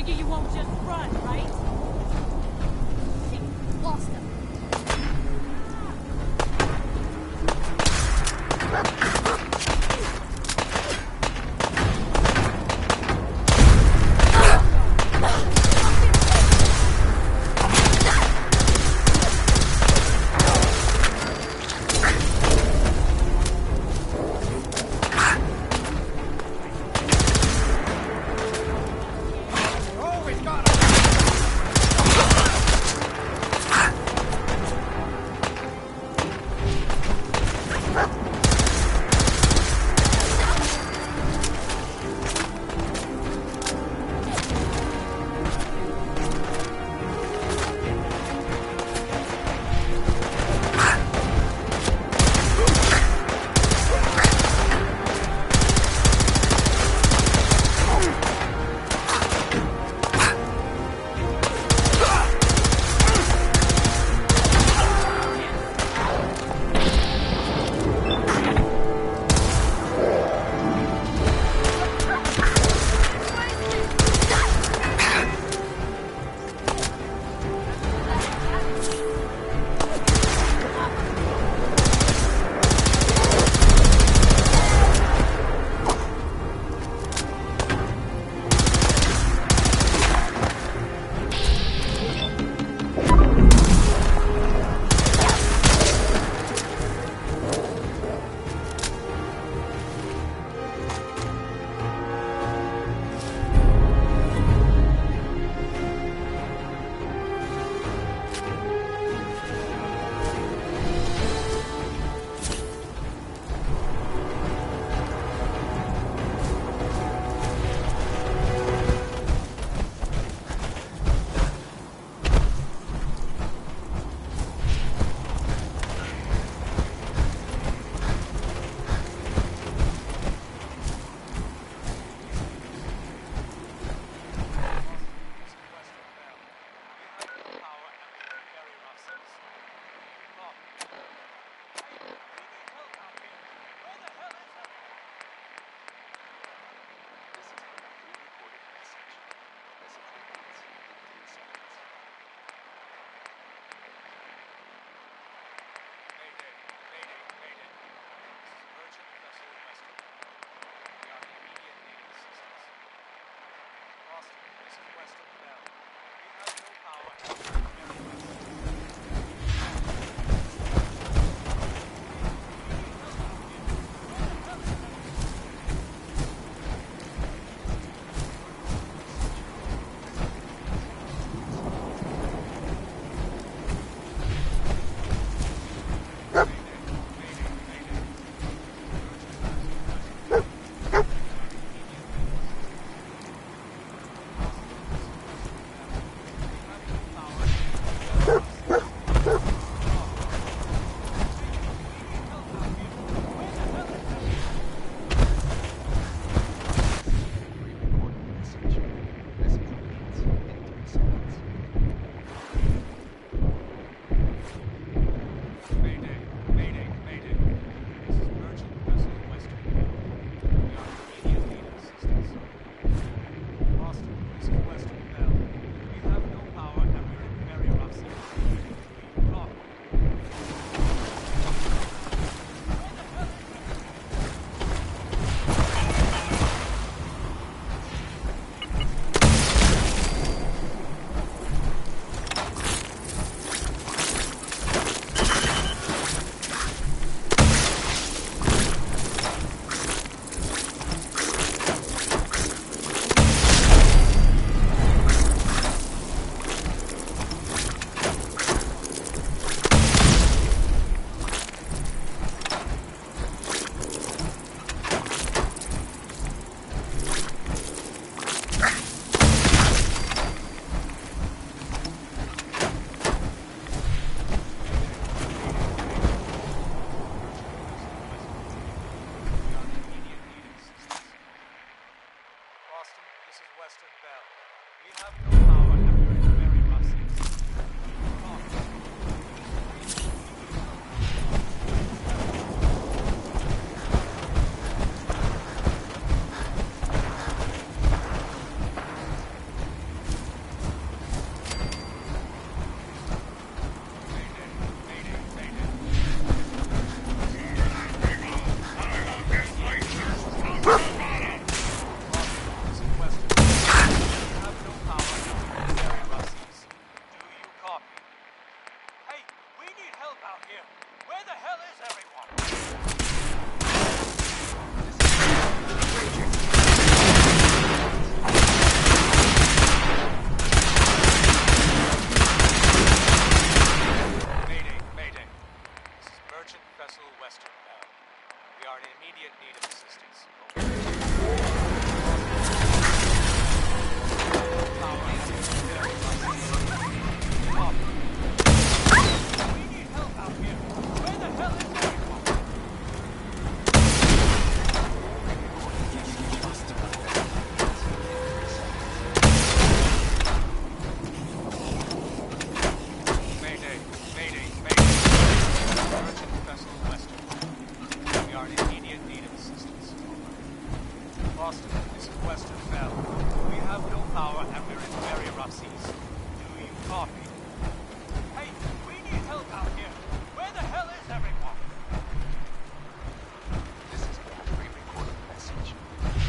Figure you won't just run, right? Shit, lost him. Boston, this is Western Bell. We have no power and we're in very rough seas. Do you copy? Hey, we need help out here. Where the hell is everyone? This is a pre-recorded message.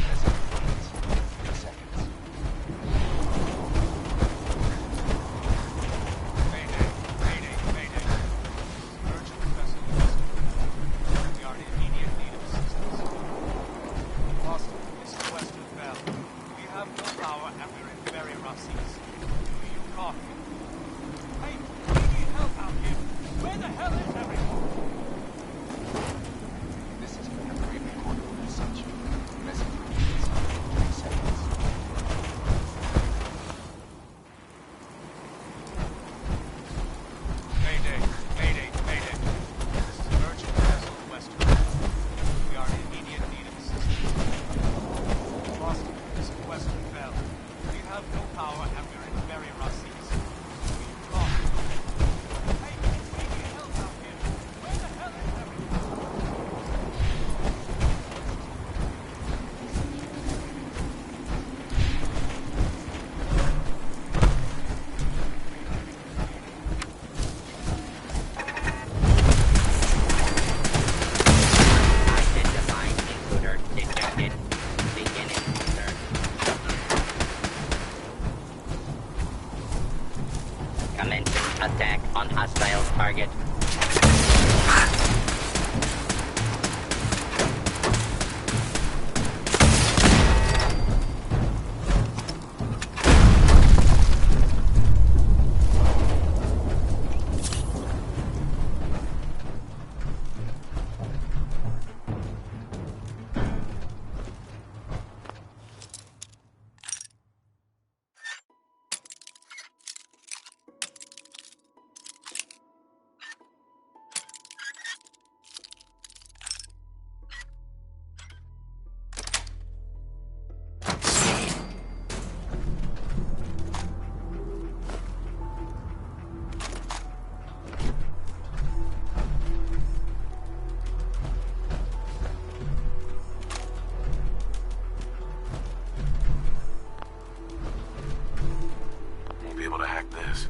Message reads, 3 seconds. Mayday, mayday, mayday. Urgent vessel Western. We are in immediate need of assistance. Boston, this is Western Bell. We have no power and we're in very rough seas. Do you copy? Hey, we need help out here. Where the hell is everyone? This is a pre-recorded message. Message reads, 3 seconds. Mayday, mayday, mayday. This is an urgent vessel Western. We are in immediate need of assistance. Boston, this is Western Bell. We have no power and we're in very rough seas. We copy. Hey, we need help out here. Where the hell is everyone? Identifying intruder detected. Beginning search. Commencing attack on hostile target. Won't be able to hack this.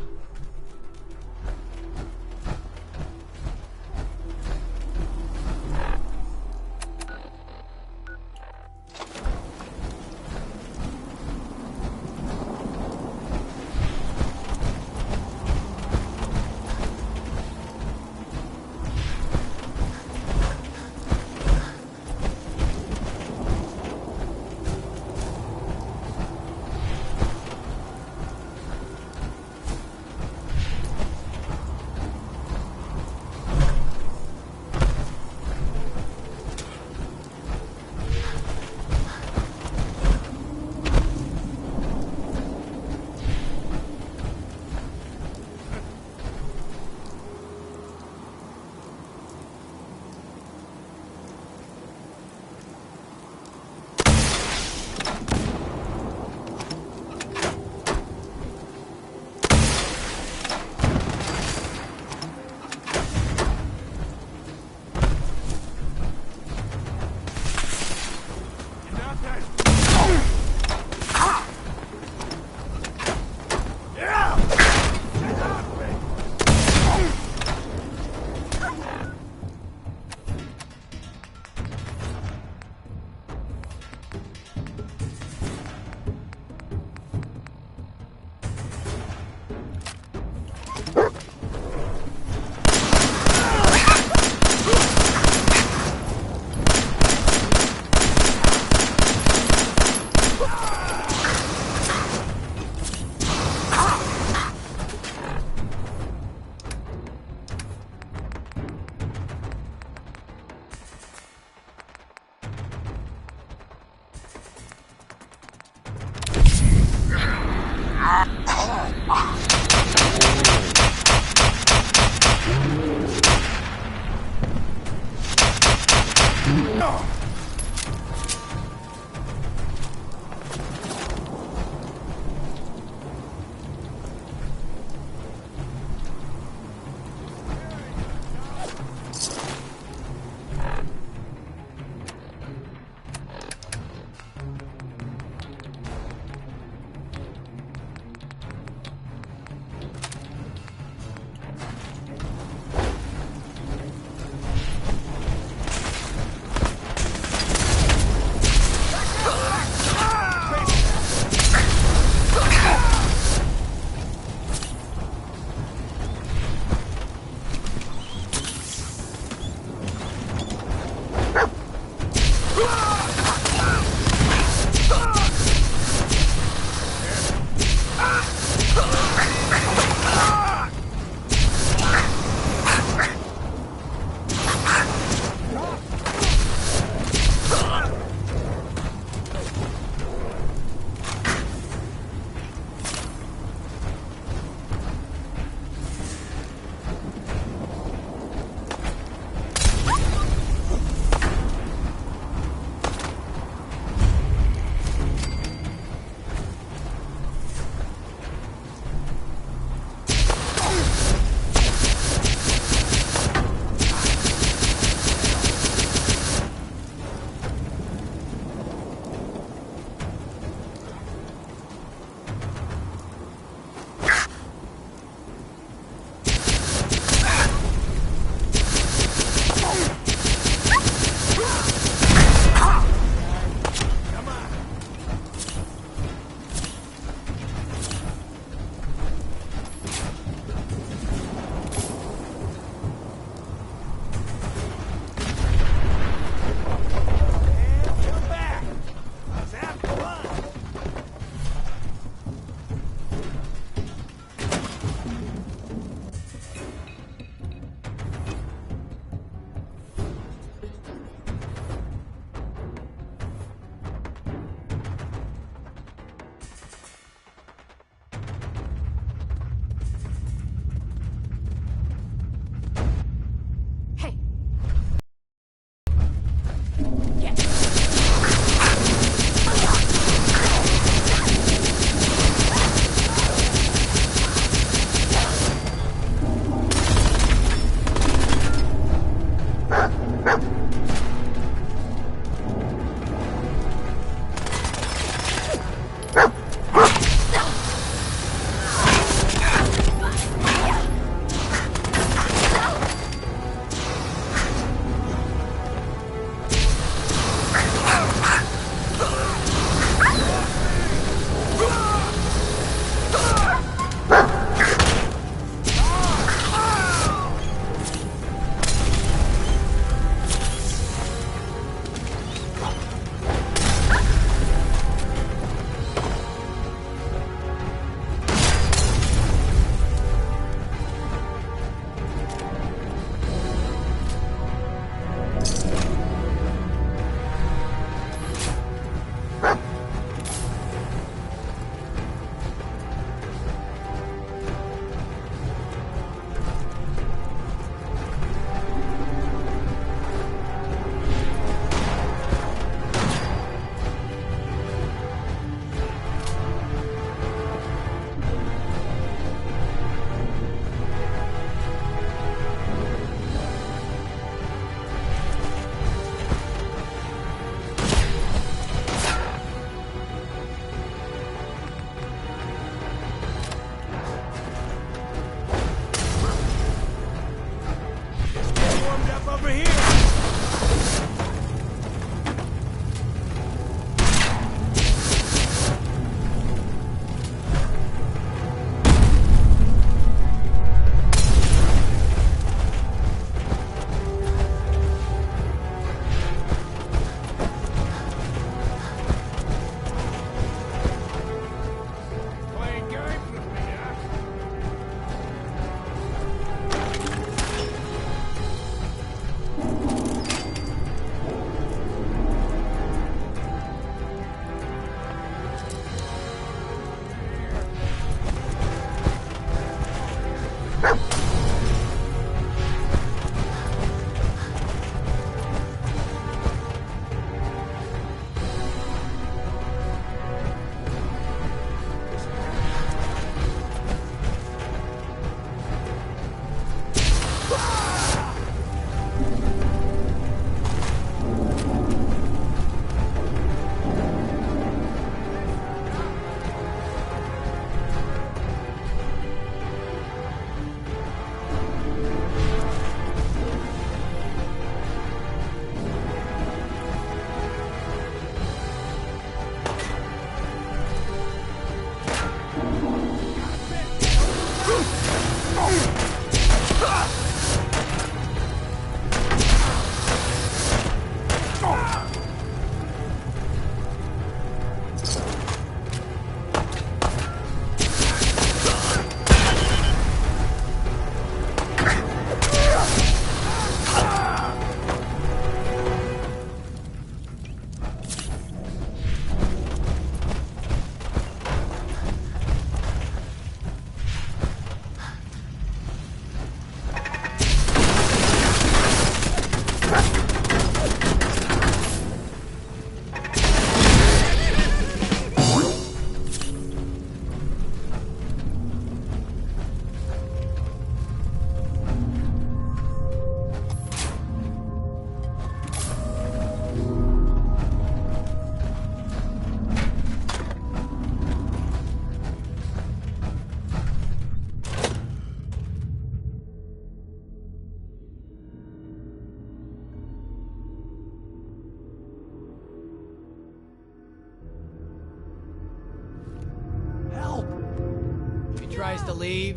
has to leave,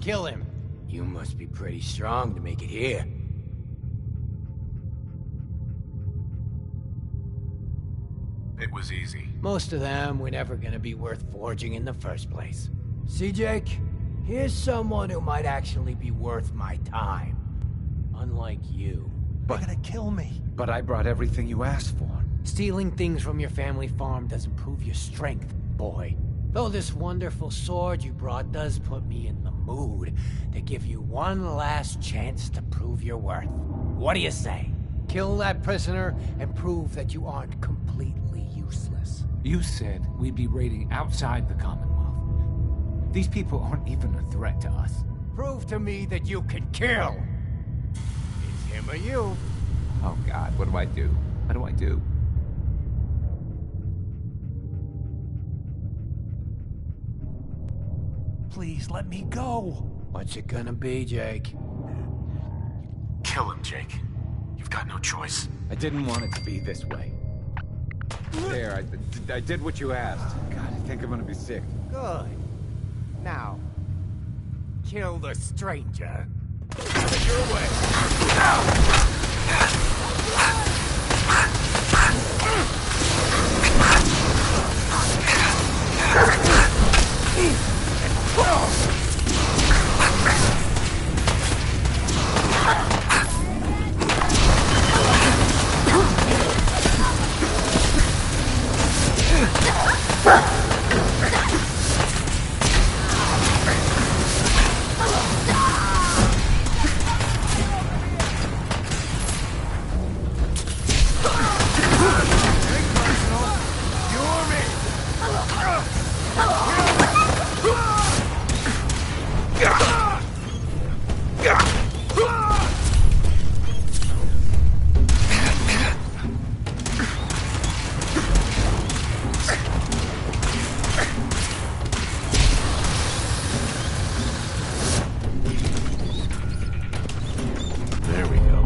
kill him. You must be pretty strong to make it here. It was easy. Most of them were never gonna be worth forging in the first place. See, Jake? Here's someone who might actually be worth my time. Unlike you. You're gonna kill me. But I brought everything you asked for. Stealing things from your family farm doesn't prove your strength, boy. Though this wonderful sword you brought does put me in the mood to give you one last chance to prove your worth. What do you say? Kill that prisoner and prove that you aren't completely useless. You said we'd be raiding outside the Commonwealth. These people aren't even a threat to us. Prove to me that you can kill! It's him or you. Oh God, what do I do? What do I do? Please let me go. What's it gonna be, Jake? Kill him, Jake. You've got no choice. I didn't want it to be this way. There, I did what you asked. God, I think I'm gonna be sick. Good. Now, kill the stranger. Out of your way. There we go.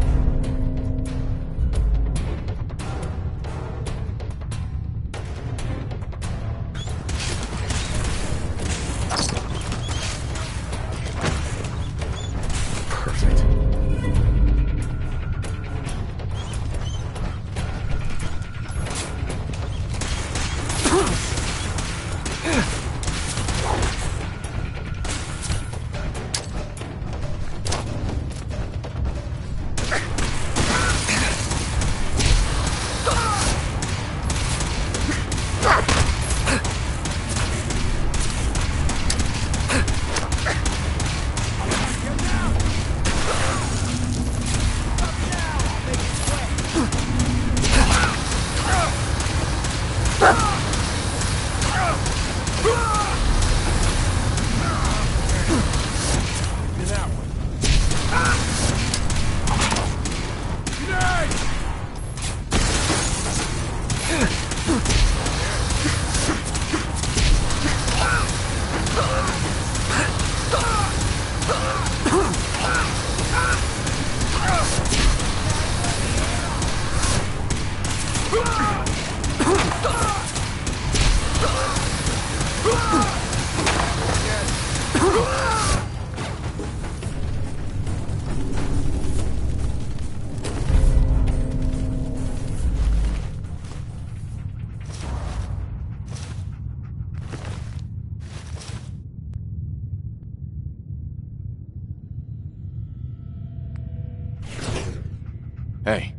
Perfect. Hey.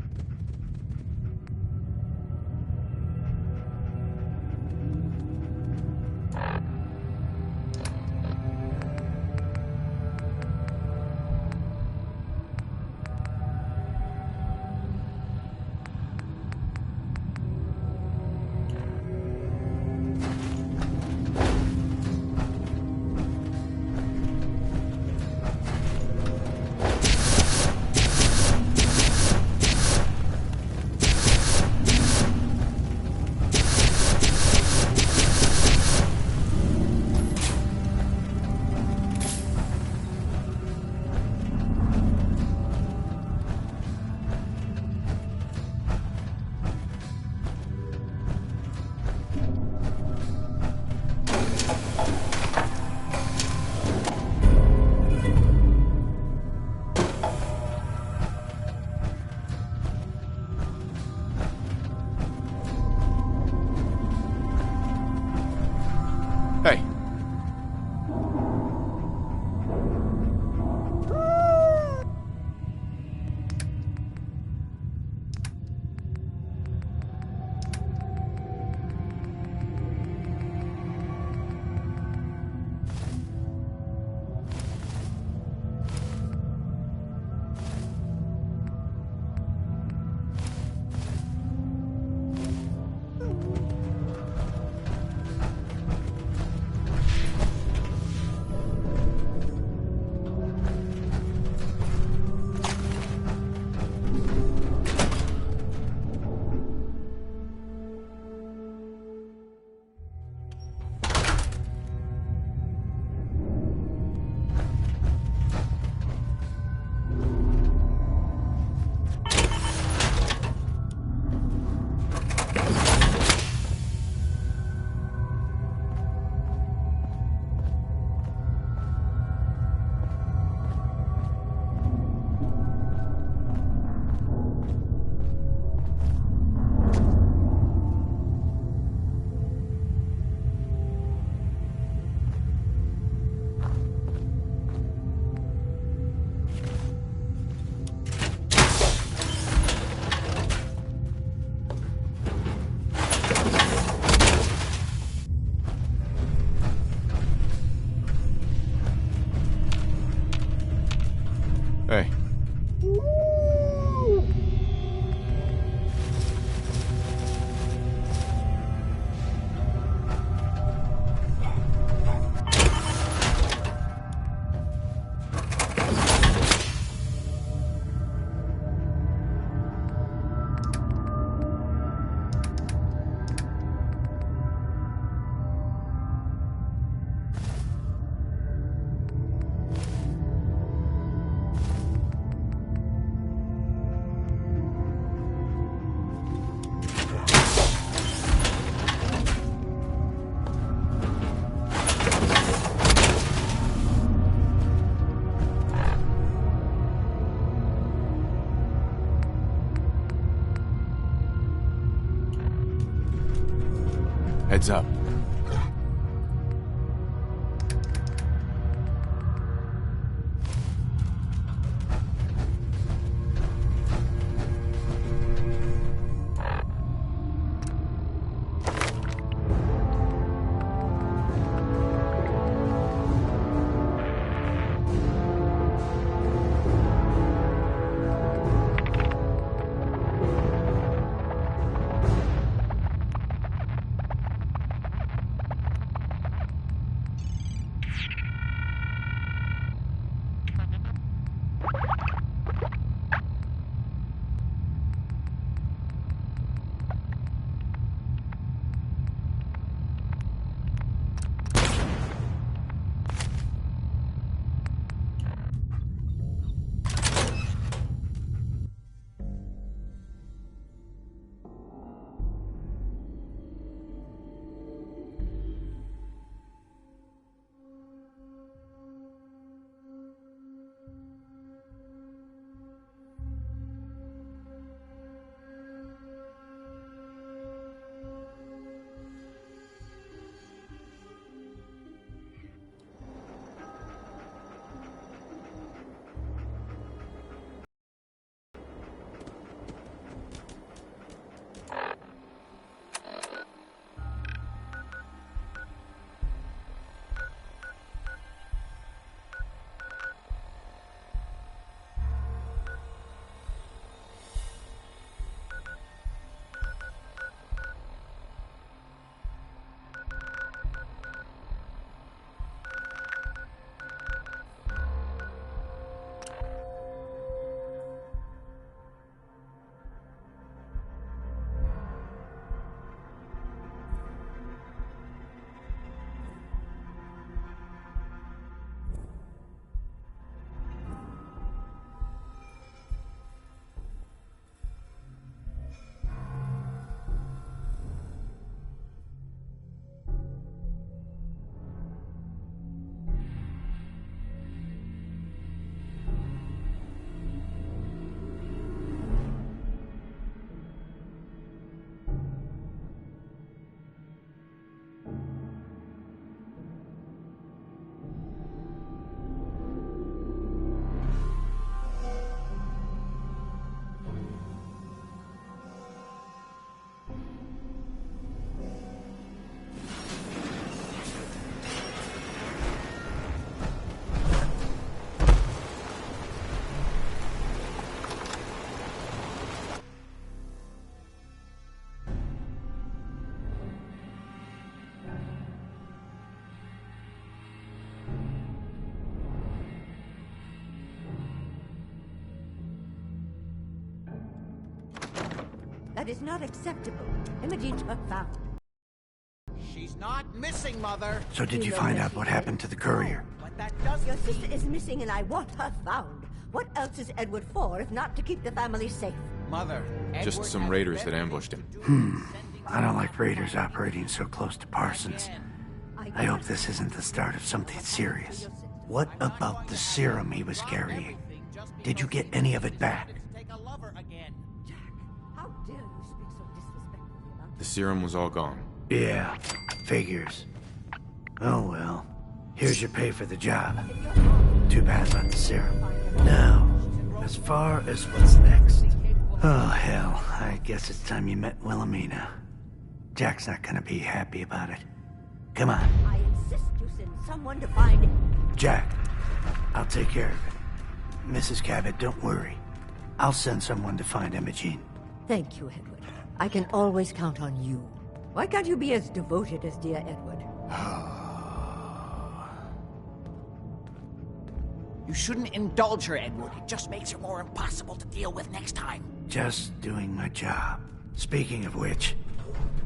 Heads up. That is not acceptable. Imogene's not found. She's not missing, Mother. So did you find out what happened to the courier? But that doesn't... Your sister is missing and I want her found. What else is Edward for if not to keep the family safe? Mother, Just Edward some has raiders that better ambushed him. I don't like raiders operating so close to Parsons. I hope this isn't the start of something serious. What about the serum he was carrying? Did you get any of it back? Take a lover again. How dare you speak so disrespectfully about The serum was all gone. Yeah, figures. Oh well. Here's your pay for the job. Too bad about the serum. Now, as far as what's next. Oh hell, I guess it's time you met Wilhelmina. Jack's not gonna be happy about it. Come on. I insist you send someone to find it. Jack, I'll take care of it. Mrs. Cabot, don't worry. I'll send someone to find Imogene. Thank you, Edward. I can always count on you. Why can't you be as devoted as dear Edward? You shouldn't indulge her, Edward. It just makes her more impossible to deal with next time. Just doing my job. Speaking of which,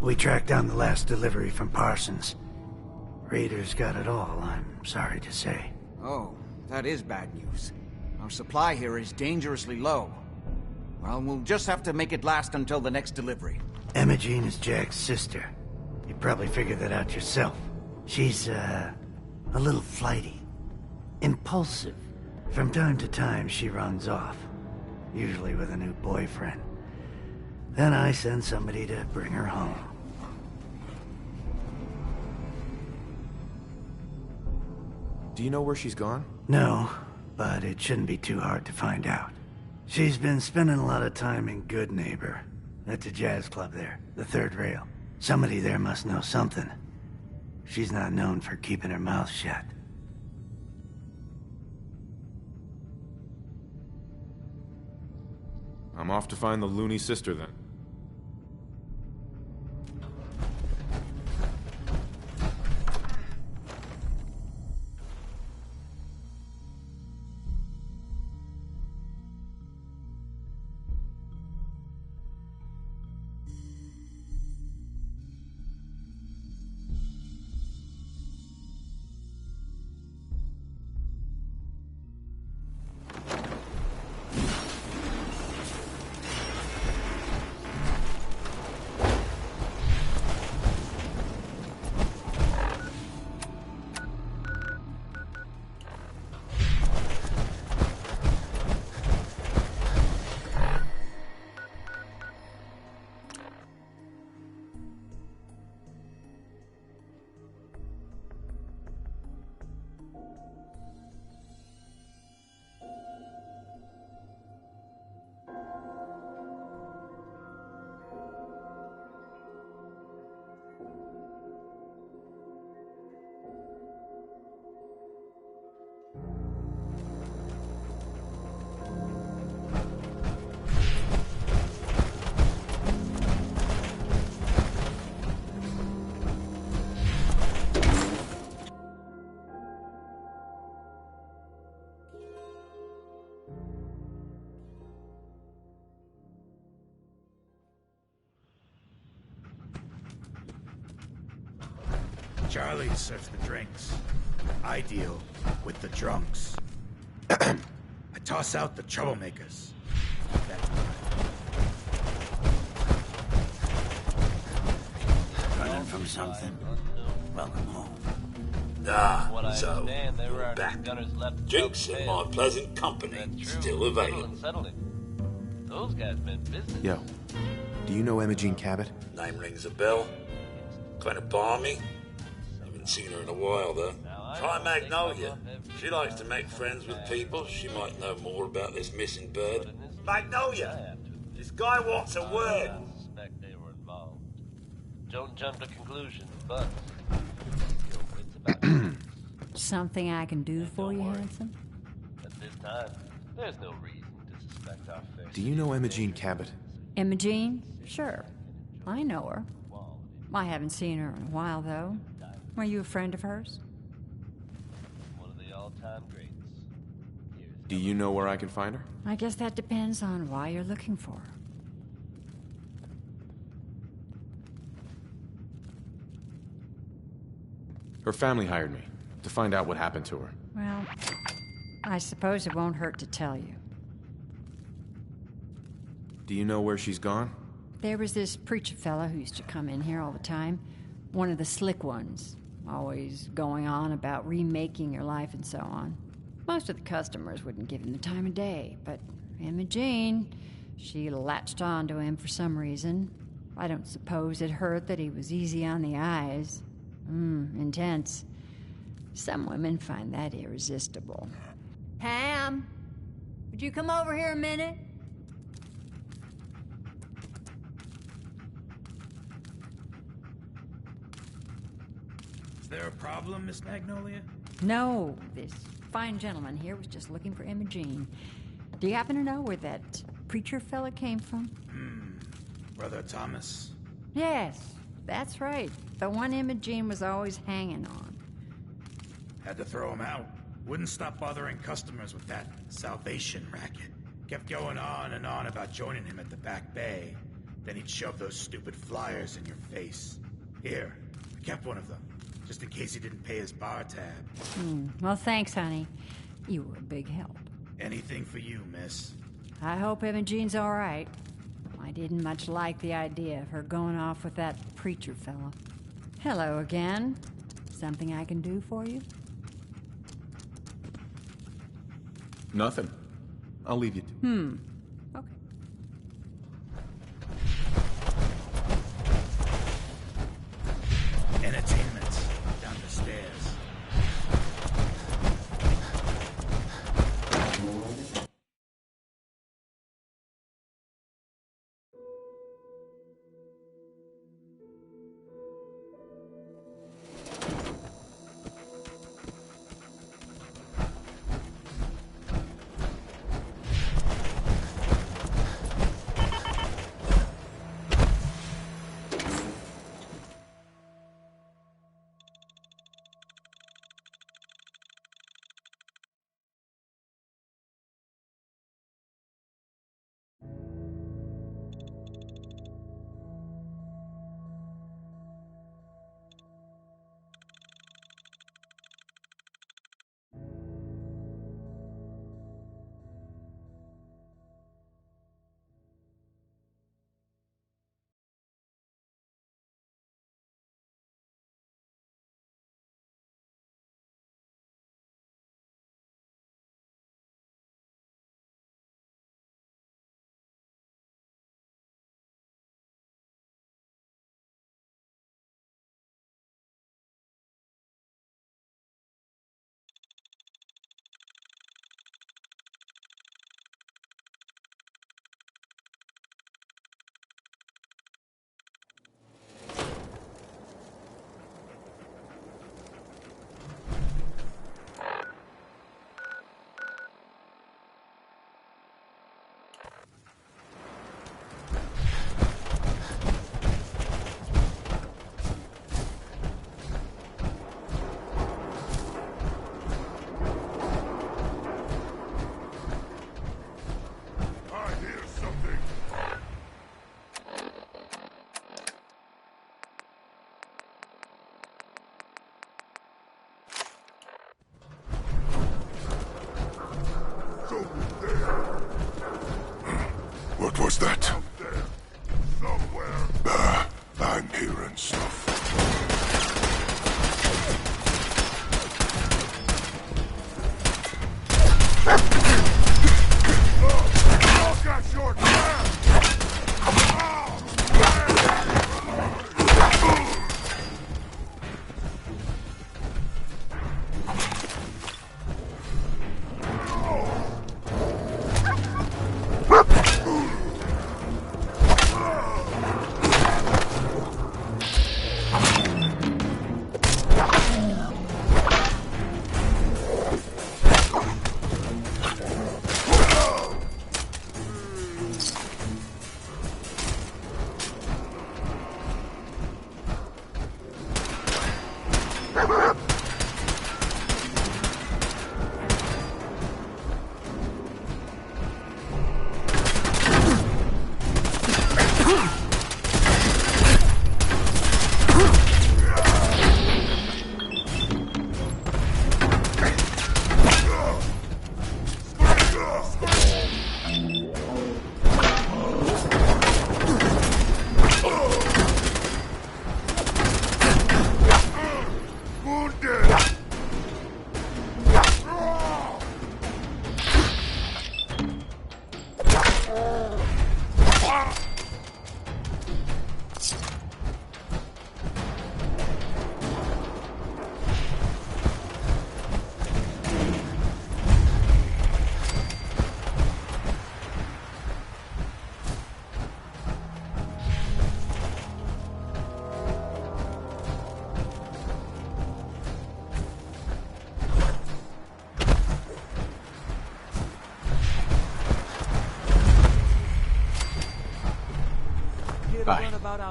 we tracked down the last delivery from Parsons. Raiders got it all, I'm sorry to say. Oh, that is bad news. Our supply here is dangerously low. Well, we'll just have to make it last until the next delivery. Imogene is Jack's sister. You probably figured that out yourself. She's, a little flighty. Impulsive. From time to time, she runs off. Usually with a new boyfriend. Then I send somebody to bring her home. Do you know where she's gone? No, but it shouldn't be too hard to find out. She's been spending a lot of time in Good Neighbor. That's a jazz club there, the third rail. Somebody there must know something. She's not known for keeping her mouth shut. I'm off to find the loony sister then. Charlie serves the drinks. I deal with the drunks. I toss out the troublemakers. Running from something? Welcome home. So you're back. Drinks in my pleasant company, still available. Those guys meant business. Yo, do you know Imogene Cabot? Name rings a bell. Kind of balmy. Haven't seen her in a while, though. Try Magnolia. She likes to make friends with people. She might know more about this missing bird. Magnolia! This guy wants a word. I suspect they were involved. Don't jump to conclusions, but it's about Something I can do for you, handsome? At this time, there's no reason to suspect our fair. Do you know Imogene Cabot? Imogene? Sure. I know her. I haven't seen her in a while, though. Were you a friend of hers? One of the all-time greats. Do you know where I can find her? I guess that depends on why you're looking for her. Her family hired me to find out what happened to her. Well, I suppose it won't hurt to tell you. Do you know where she's gone? There was this preacher fella who used to come in here all the time. One of the slick ones. Always going on about remaking your life and so on. Most of the customers wouldn't give him the time of day, but Imogene, she latched on to him for some reason. I don't suppose it hurt that he was easy on the eyes. Intense. Some women find that irresistible. Pam, would you come over here a minute? Is there a problem, Miss Magnolia? No, this fine gentleman here was just looking for Imogene. Do you happen to know where that preacher fella came from? Brother Thomas? Yes, that's right. The one Imogene was always hanging on. Had to throw him out. Wouldn't stop bothering customers with that salvation racket. Kept going on and on about joining him at the back bay. Then he'd shove those stupid flyers in your face. Here, I kept one of them, just in case he didn't pay his bar tab. Well, thanks, honey. You were a big help. Anything for you, miss. I hope Imogene's all right. I didn't much like the idea of her going off with that preacher fella. Hello again. Something I can do for you? Nothing. I'll leave you to. Okay. Entertainment down the stairs. was that? I'm hearing stuff. Look at your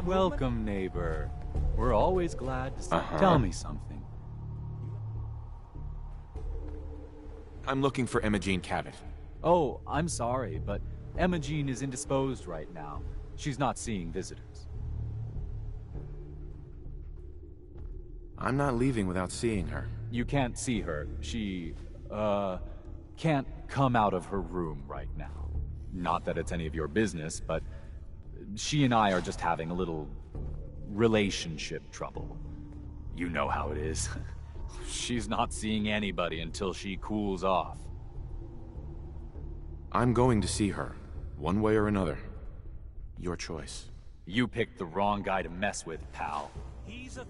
Welcome, neighbor. We're always glad to see you. Tell me something. I'm looking for Imogene Cabot. Oh, I'm sorry, but Imogene is indisposed right now. She's not seeing visitors. I'm not leaving without seeing her. You can't see her. She, can't come out of her room right now. Not that it's any of your business, but she and I are just having a little relationship trouble. You know how it is. She's not seeing anybody until she cools off. I'm going to see her, one way or another. Your choice. You picked the wrong guy to mess with, pal. He's a...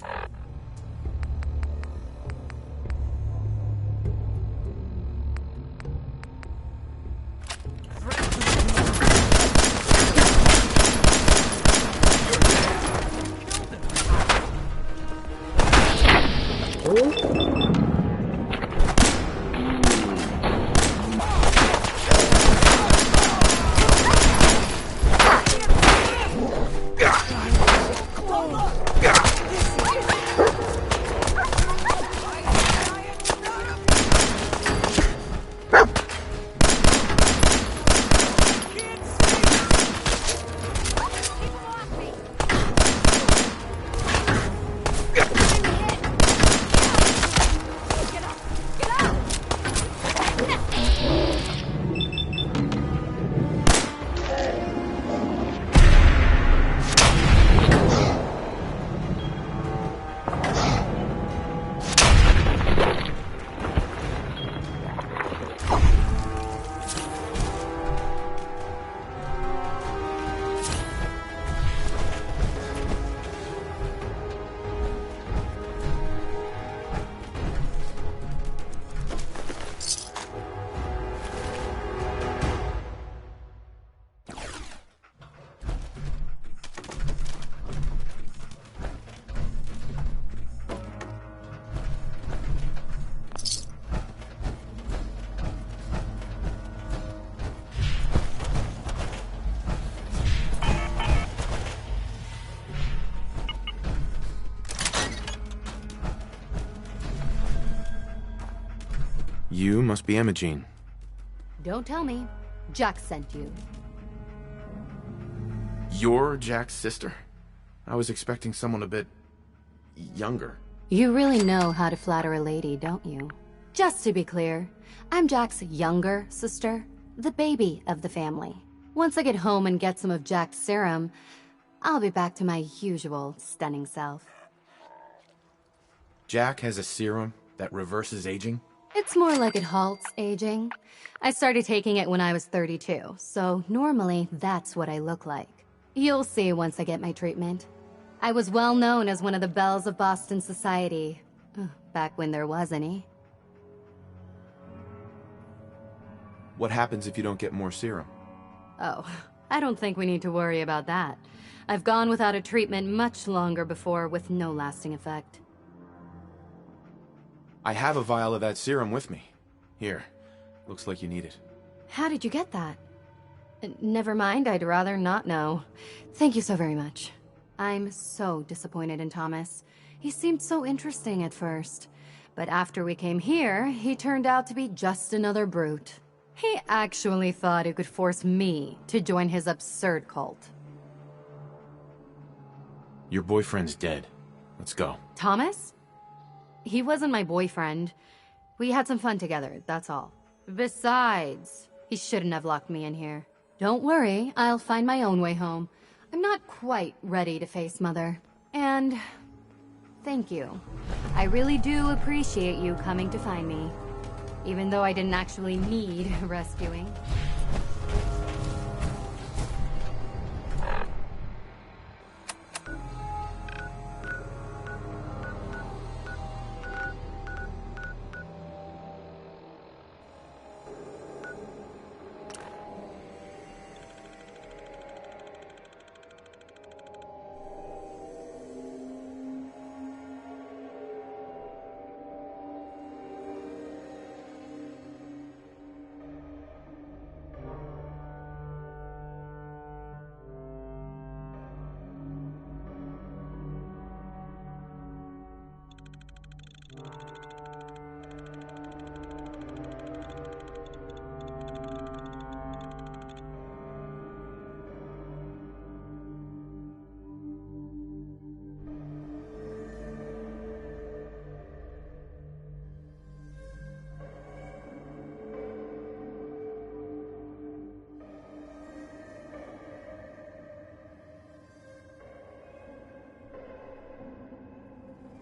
You must be Imogene. Don't tell me. Jack sent you. You're Jack's sister? I was expecting someone a bit... younger. You really know how to flatter a lady, don't you? Just to be clear, I'm Jack's younger sister, the baby of the family. Once I get home and get some of Jack's serum, I'll be back to my usual stunning self. Jack has a serum that reverses aging? It's more like it halts aging. I started taking it when I was 32, so normally that's what I look like. You'll see once I get my treatment. I was well known as one of the belles of Boston society, back when there was any. What happens if you don't get more serum? Oh, I don't think we need to worry about that. I've gone without a treatment much longer before with no lasting effect. I have a vial of that serum with me. Here. Looks like you need it. How did you get that? Never mind, I'd rather not know. Thank you so very much. I'm so disappointed in Thomas. He seemed so interesting at first. But after we came here, he turned out to be just another brute. He actually thought he could force me to join his absurd cult. Your boyfriend's dead. Let's go. Thomas? He wasn't my boyfriend. We had some fun together, that's all. Besides, he shouldn't have locked me in here. Don't worry, I'll find my own way home. I'm not quite ready to face Mother. And thank you. I really do appreciate you coming to find me. Even though I didn't actually need rescuing.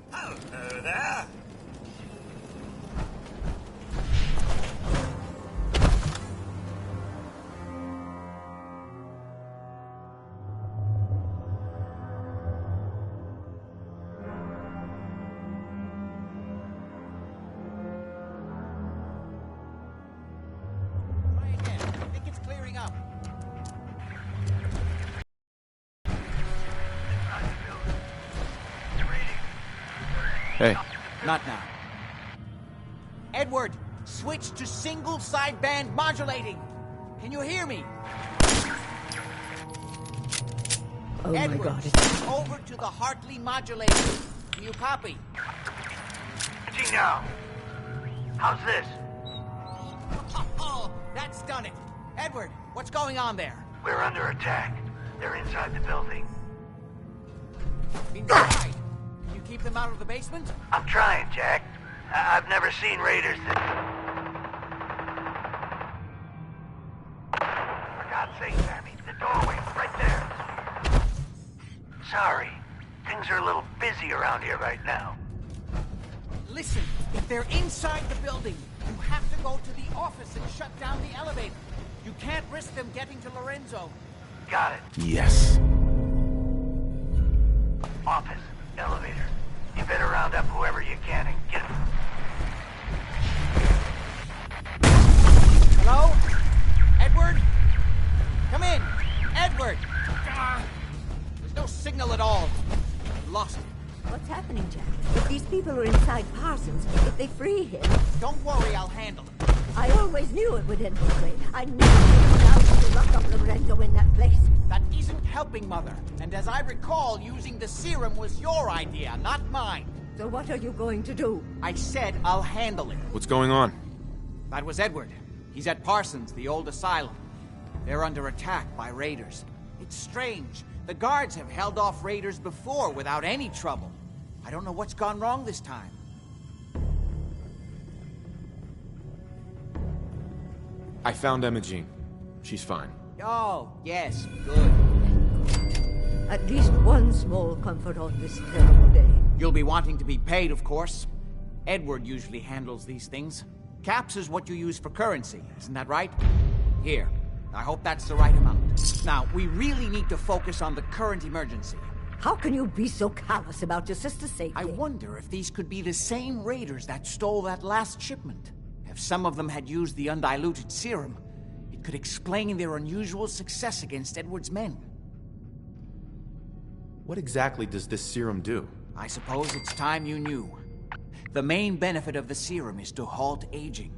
Hello there. Try again. I think it's clearing up. Hey. Not now. Edward, switch to single sideband modulating. Can you hear me? Oh Edward, my God. switch over to the Hartley modulator. Do you copy? Gino, how's this? Oh, that's done it. Edward, what's going on there? We're under attack. They're inside the building. Inside. Can you keep them out of the basement? I'm trying, Jack. I've never seen raiders that... For God's sake, Sammy, the doorway, right there. Sorry. Things are a little busy around here right now. Listen, if they're inside the building, you have to go to the office and shut down the elevator. You can't risk them getting to Lorenzo. Got it. Yes. Office, elevator. You better round up whoever you can and get them. Hello? Edward? Come in. Edward! There's no signal at all. Lost it. What's happening, Jack? If these people are inside Parsons, if they free him... Don't worry, I'll handle it. I always knew it would end this way. I knew it would allow you to lock up Lorenzo in that place. That isn't helping, Mother. And as I recall, using the serum was your idea, not mine. So what are you going to do? I said I'll handle it. What's going on? That was Edward. He's at Parsons, the old asylum. They're under attack by raiders. It's strange. The guards have held off raiders before without any trouble. I don't know what's gone wrong this time. I found Emma Jean. She's fine. Oh, yes, good. At least one small comfort on this terrible day. You'll be wanting to be paid, of course. Edward usually handles these things. Caps is what you use for currency, isn't that right? Here, I hope that's the right amount. Now, we really need to focus on the current emergency. How can you be so callous about your sister's safety? I wonder if these could be the same raiders that stole that last shipment. If some of them had used the undiluted serum, it could explain their unusual success against Edward's men. What exactly does this serum do? I suppose it's time you knew. The main benefit of the serum is to halt aging.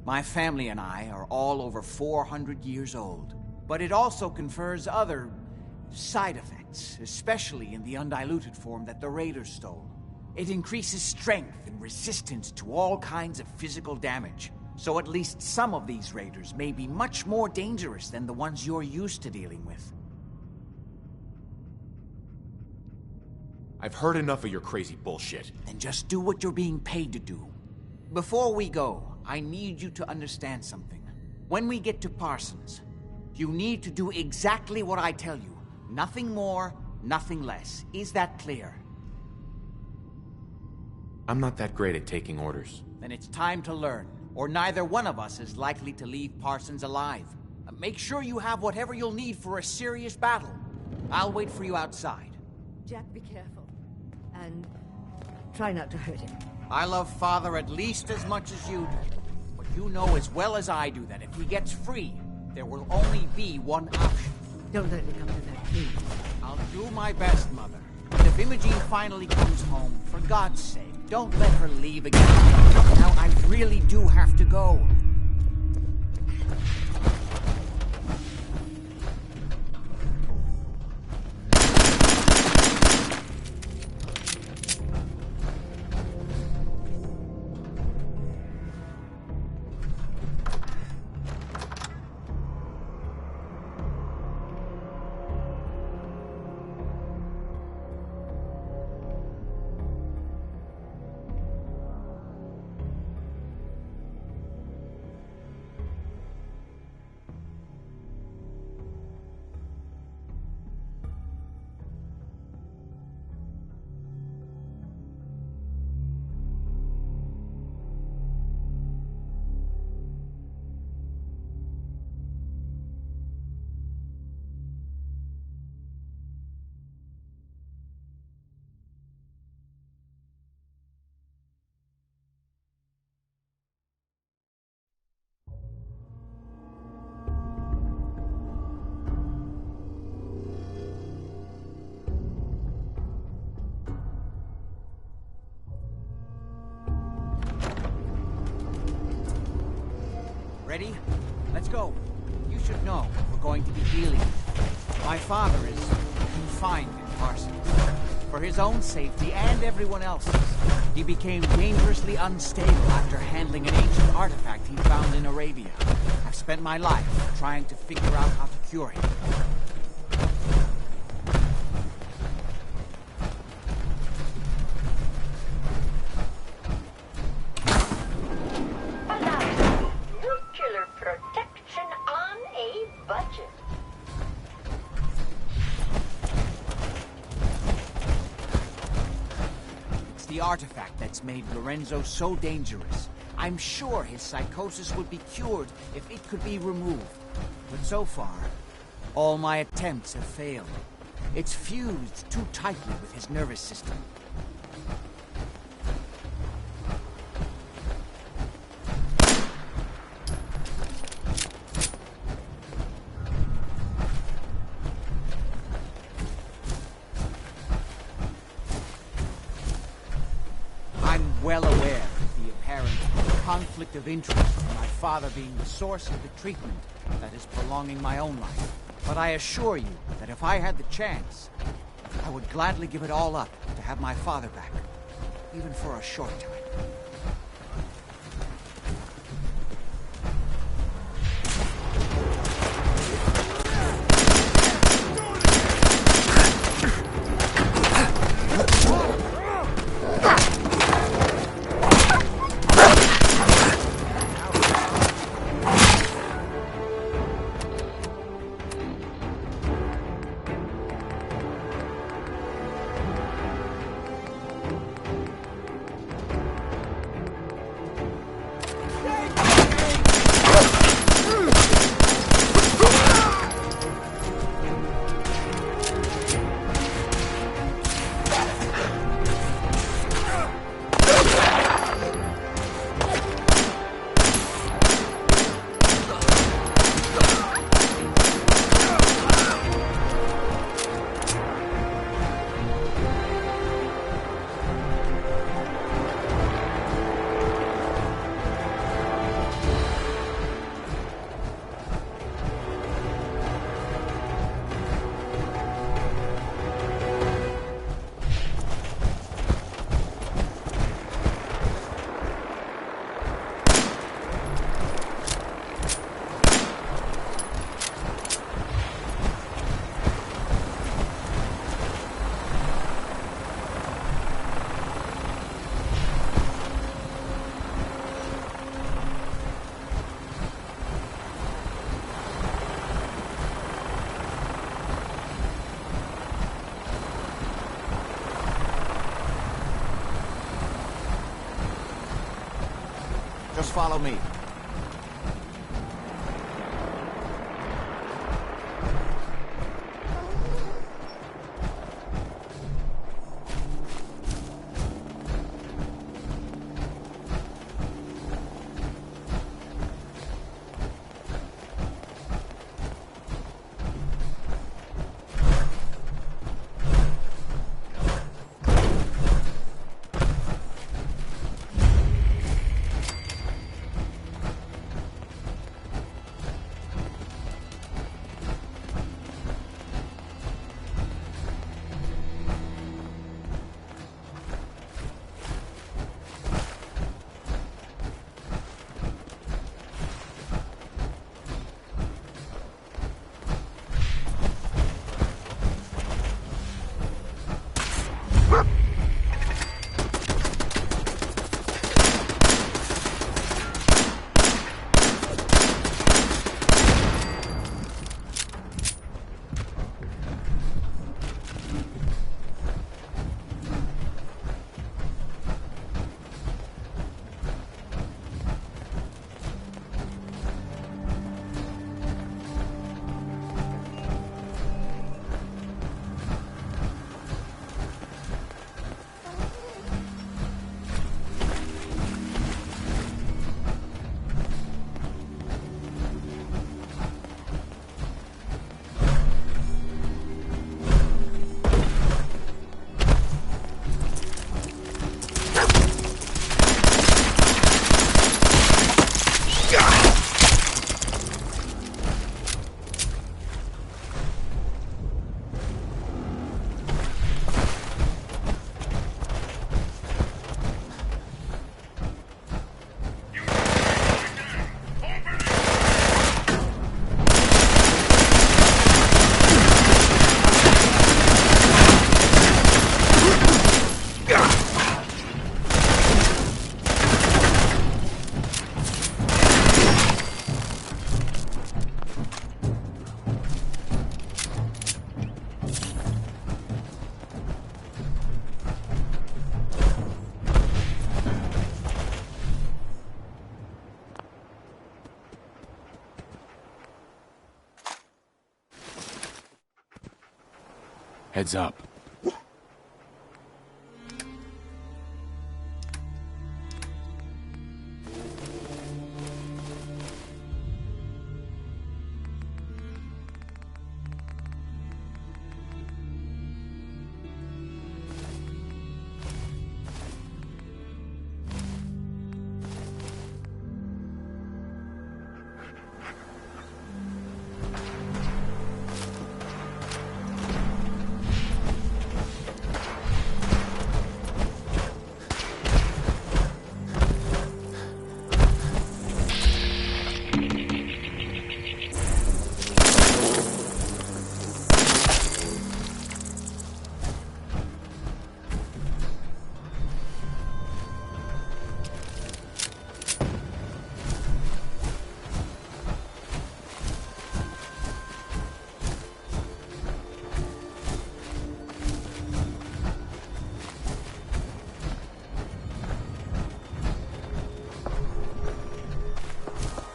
My family and I are all over 400 years old. But it also confers other side effects, especially in the undiluted form that the raiders stole. It increases strength and resistance to all kinds of physical damage. So at least some of these raiders may be much more dangerous than the ones you're used to dealing with. I've heard enough of your crazy bullshit. Then just do what you're being paid to do. Before we go, I need you to understand something. When we get to Parsons, you need to do exactly what I tell you. Nothing more, nothing less. Is that clear? I'm not that great at taking orders. Then it's time to learn, or neither one of us is likely to leave Parsons alive. Make sure you have whatever you'll need for a serious battle. I'll wait for you outside. Jack, be careful. And try not to hurt him. I love Father at least as much as you do. But you know as well as I do that if he gets free, there will only be one option. Don't let it come to that, please. I'll do my best, Mother. And if Imogene finally comes home, for God's sake, don't let her leave again. Now I really do have to go. Ready? Let's go. You should know we're going to be dealing. My father is confined in Parsons. For his own safety and everyone else's. He became dangerously unstable after handling an ancient artifact he found in Arabia. I've spent my life trying to figure out how to cure him. The artifact that's made Lorenzo so dangerous. I'm sure his psychosis would be cured if it could be removed. But so far, all my attempts have failed. It's fused too tightly with his nervous system. Well aware of the apparent conflict of interest in my father being the source of the treatment that is prolonging my own life. But I assure you that if I had the chance, I would gladly give it all up to have my father back, even for a short time. Just follow me. Heads up.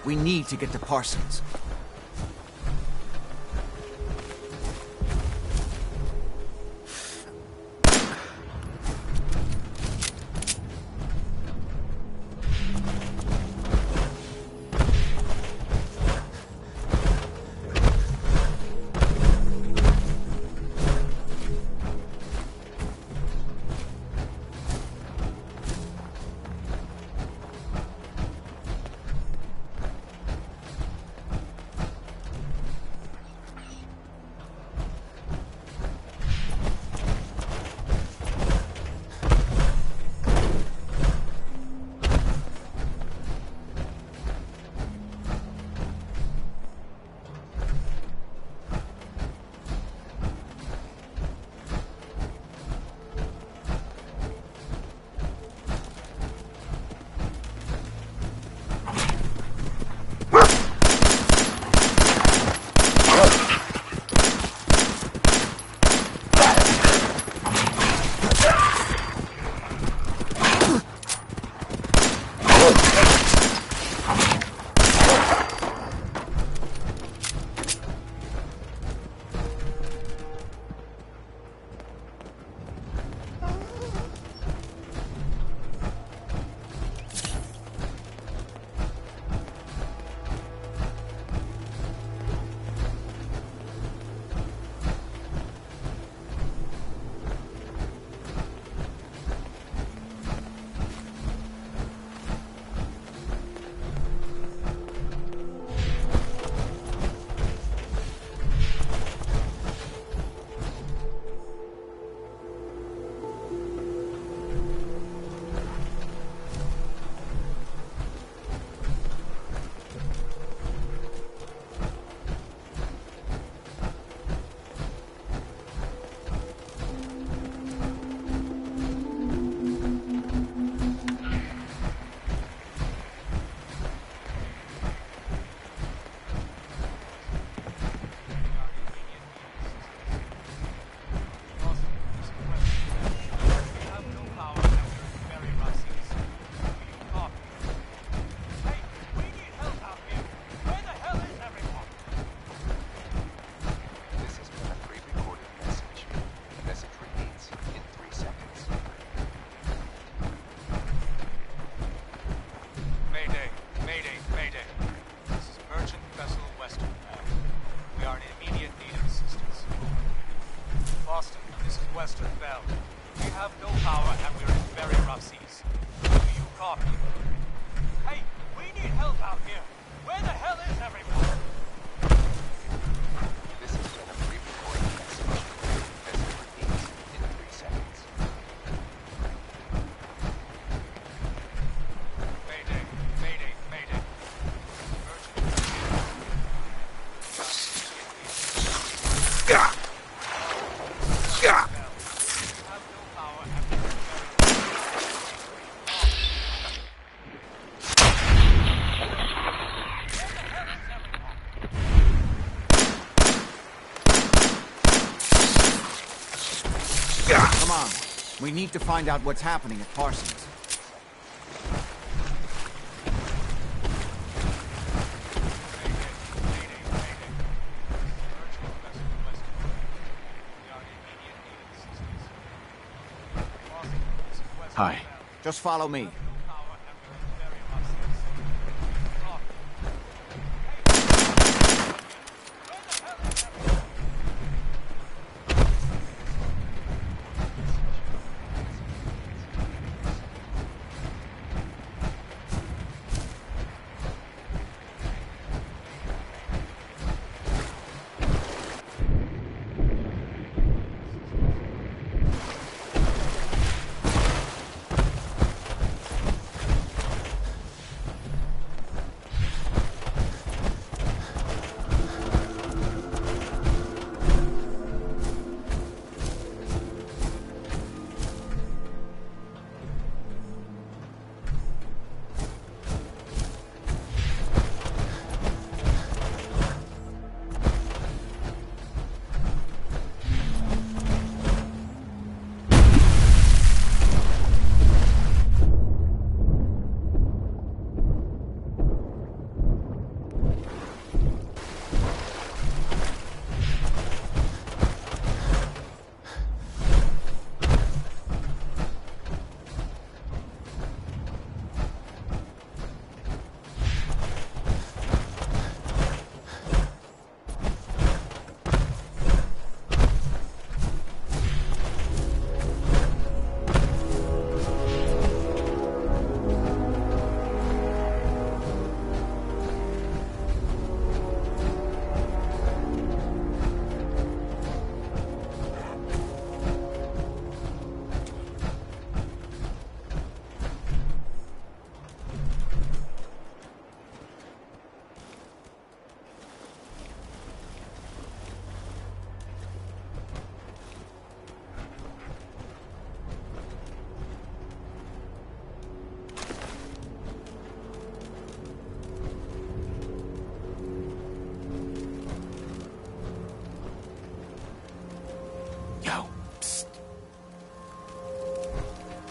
We need to get to Parsons. We need to find out what's happening at Parsons. Hi. Just follow me.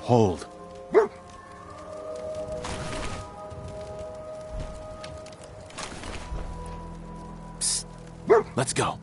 Hold. Psst. Let's go.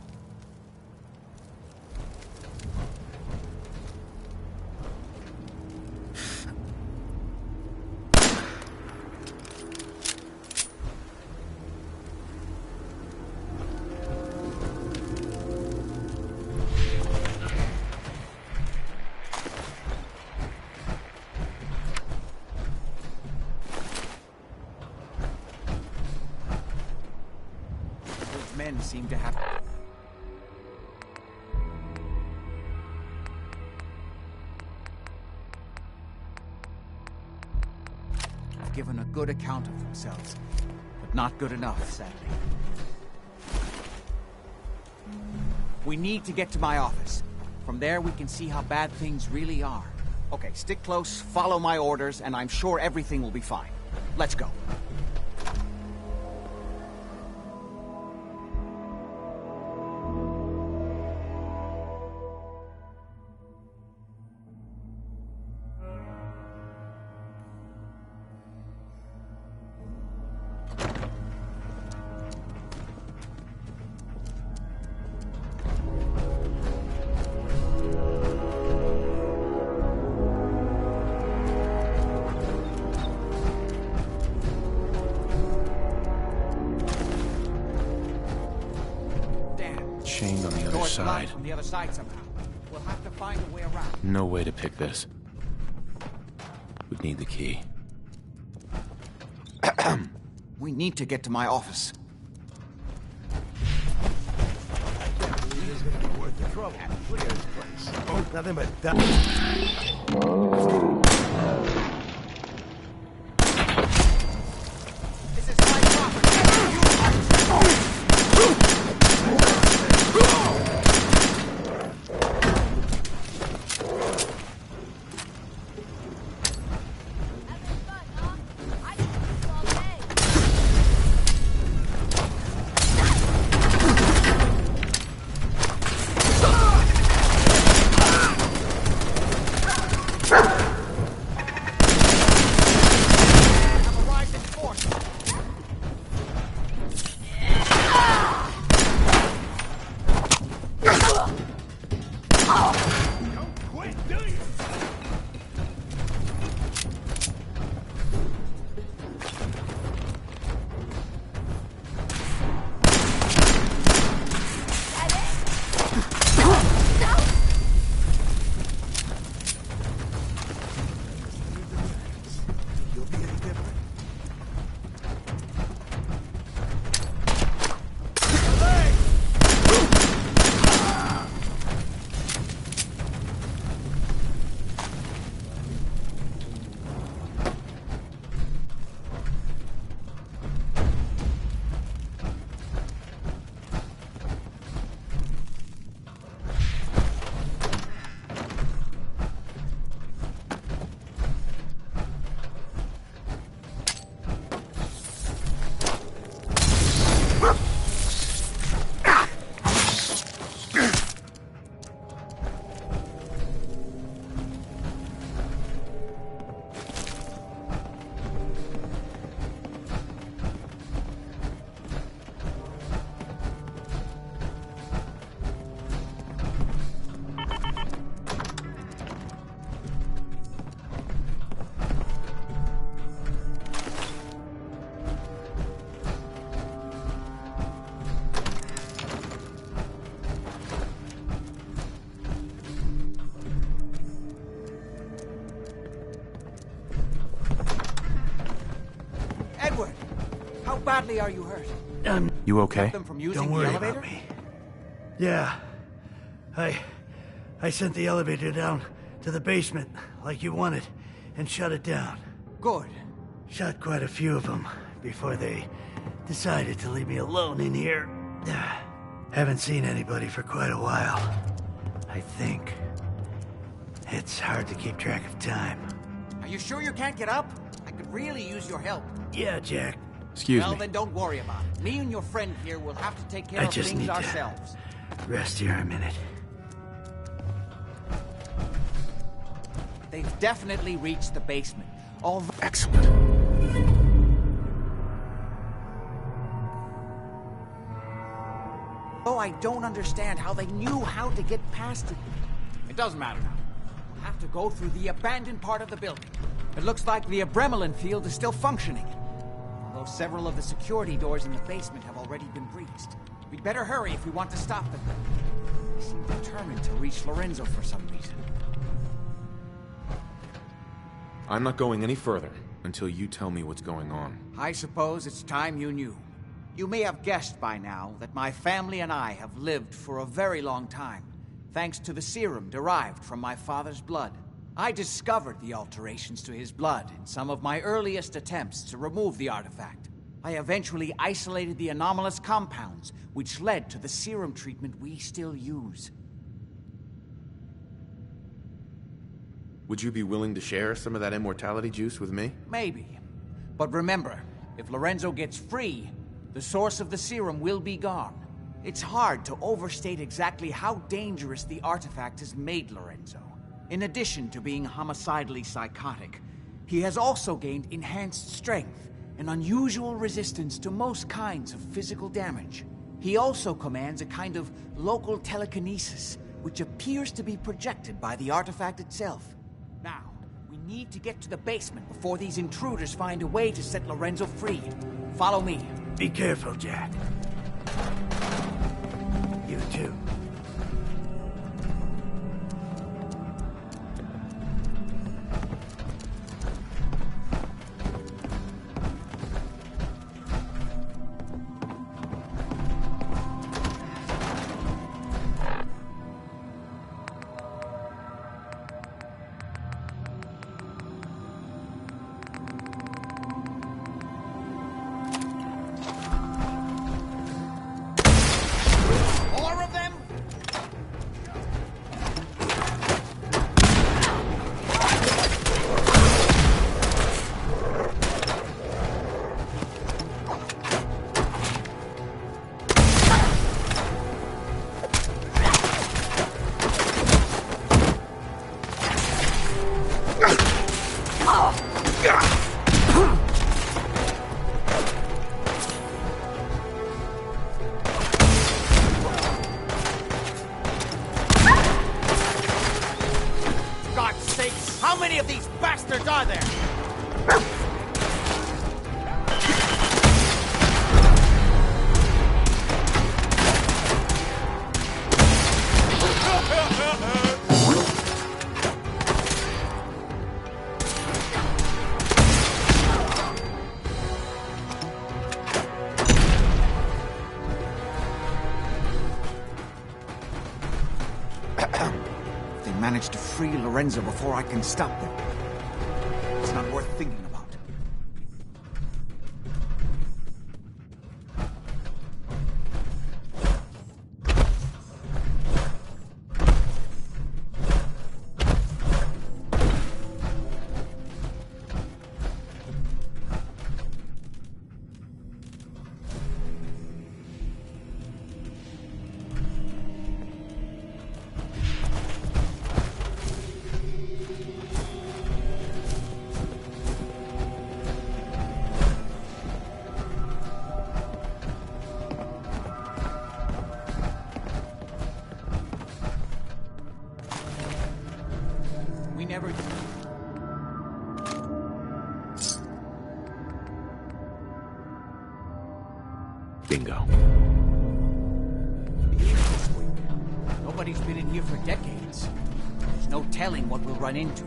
Men seem to have... I've given a good account of themselves, but not good enough, sadly. We need to get to my office. From there, we can see how bad things really are. Okay, stick close, follow my orders, and I'm sure everything will be fine. Let's go. Chained on the other side. From the other side somehow. We'll have to find a way around. No way to pick this. We'd need the key. We need to get to my office. I can't believe this is gonna be worth the trouble. Look at this place. Oh, nothing but dust. This is my property. Edward, how badly are you hurt? You okay? Them from using Don't the worry elevator? about me. Yeah. I sent the elevator down to the basement, like you wanted, and shut it down. Good. Shot quite a few of them before they decided to leave me alone in here. Haven't seen anybody for quite a while. I think. It's hard to keep track of time. Are you sure you can't get up? I could really use your help. Yeah, Jack. Excuse well, me. then don't worry about it. Me and your friend here will have to take care I of just things need ourselves. to rest here a minute. They've definitely reached the basement. Excellent. Oh, I don't understand how they knew how to get past it. It doesn't matter now. We'll have to go through the abandoned part of the building. It looks like the Adrenaline field is still functioning. Although several of the security doors in the basement have already been breached. We'd better hurry if we want to stop them. They seem determined to reach Lorenzo for some reason. I'm not going any further until you tell me what's going on. I suppose it's time you knew. You may have guessed by now that my family and I have lived for a very long time, thanks to the serum derived from my father's blood. I discovered the alterations to his blood in some of my earliest attempts to remove the artifact. I eventually isolated the anomalous compounds, which led to the serum treatment we still use. Would you be willing to share some of that immortality juice with me? Maybe. But remember, if Lorenzo gets free, the source of the serum will be gone. It's hard to overstate exactly how dangerous the artifact has made Lorenzo. In addition to being homicidally psychotic, he has also gained enhanced strength and unusual resistance to most kinds of physical damage. He also commands a kind of local telekinesis, which appears to be projected by the artifact itself. Now, we need to get to the basement before these intruders find a way to set Lorenzo free. Follow me. Be careful, Jack. You too. God's sakes, how many of these bastards are there? If they manage to free Lorenzo before I can stop them, it's not worth thinking about. We never... Bingo. Nobody's been in here for decades. There's no telling what we'll run into.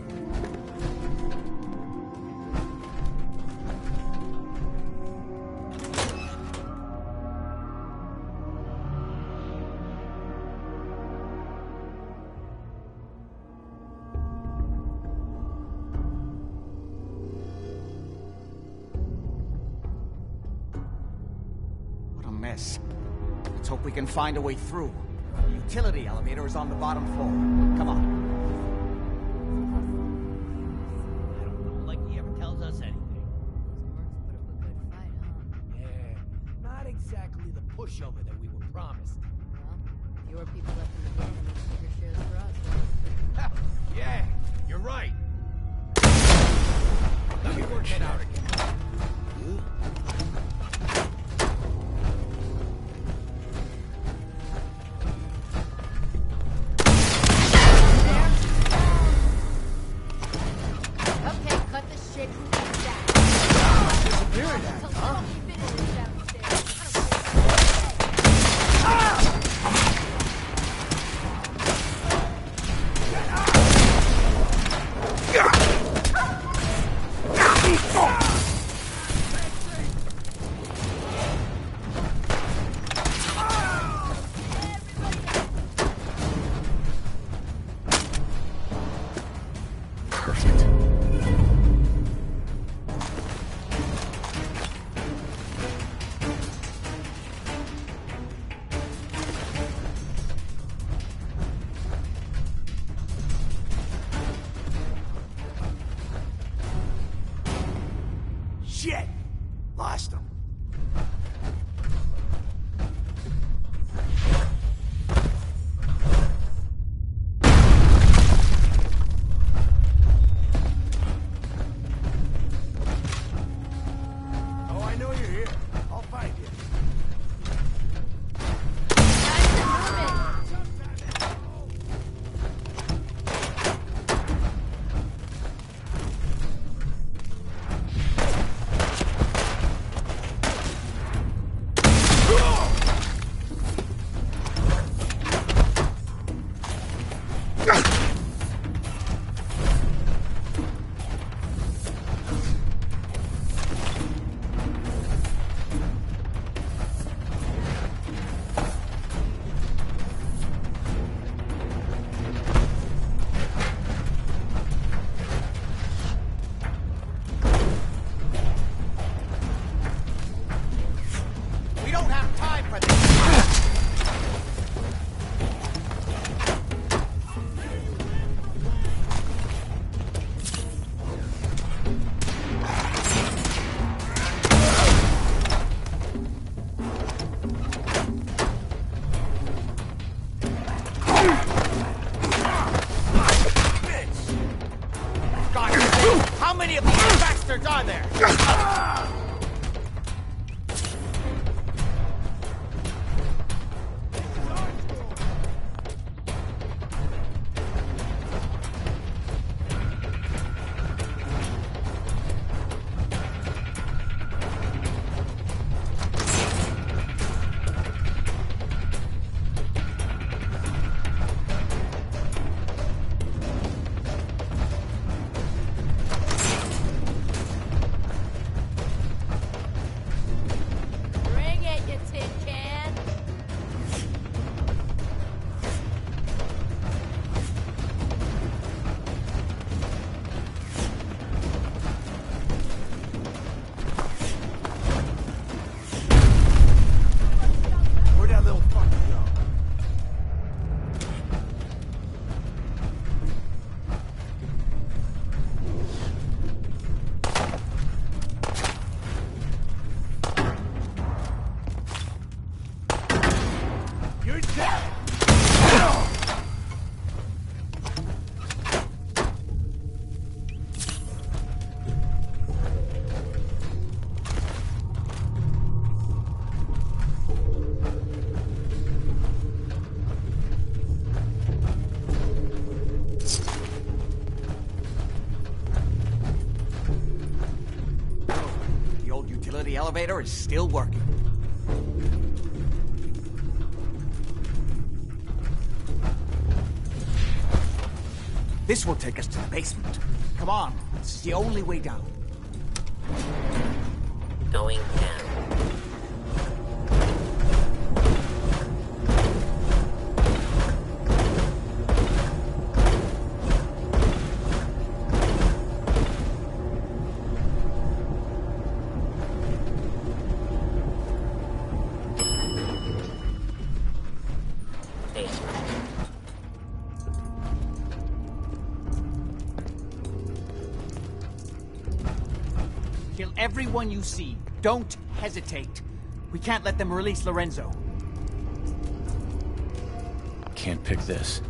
this. Let's hope we can find a way through. The utility elevator is on the bottom floor. Come on. I don't know, like he ever tells us anything. Put up a good fight, huh? Yeah, not exactly the pushover that we were promised. Well, fewer people left in the game means bigger shares for us, right? Yeah, you're right. Let me work it out again. Okay, cut the shit. Who needs that? Disappeared that, huh? Perfect. Shit! Lost him. Oh, I know you're here. I'll find you. We don't have time for this. God, how many of these bastards are there? Bring it, you tin can! Where'd that little fucker go? You're dead! The old utility elevator is still working. This will take us to the basement. Come on, this is the only way down. Going down. Kill everyone you see. Don't hesitate. We can't let them release Lorenzo. Can't pick this.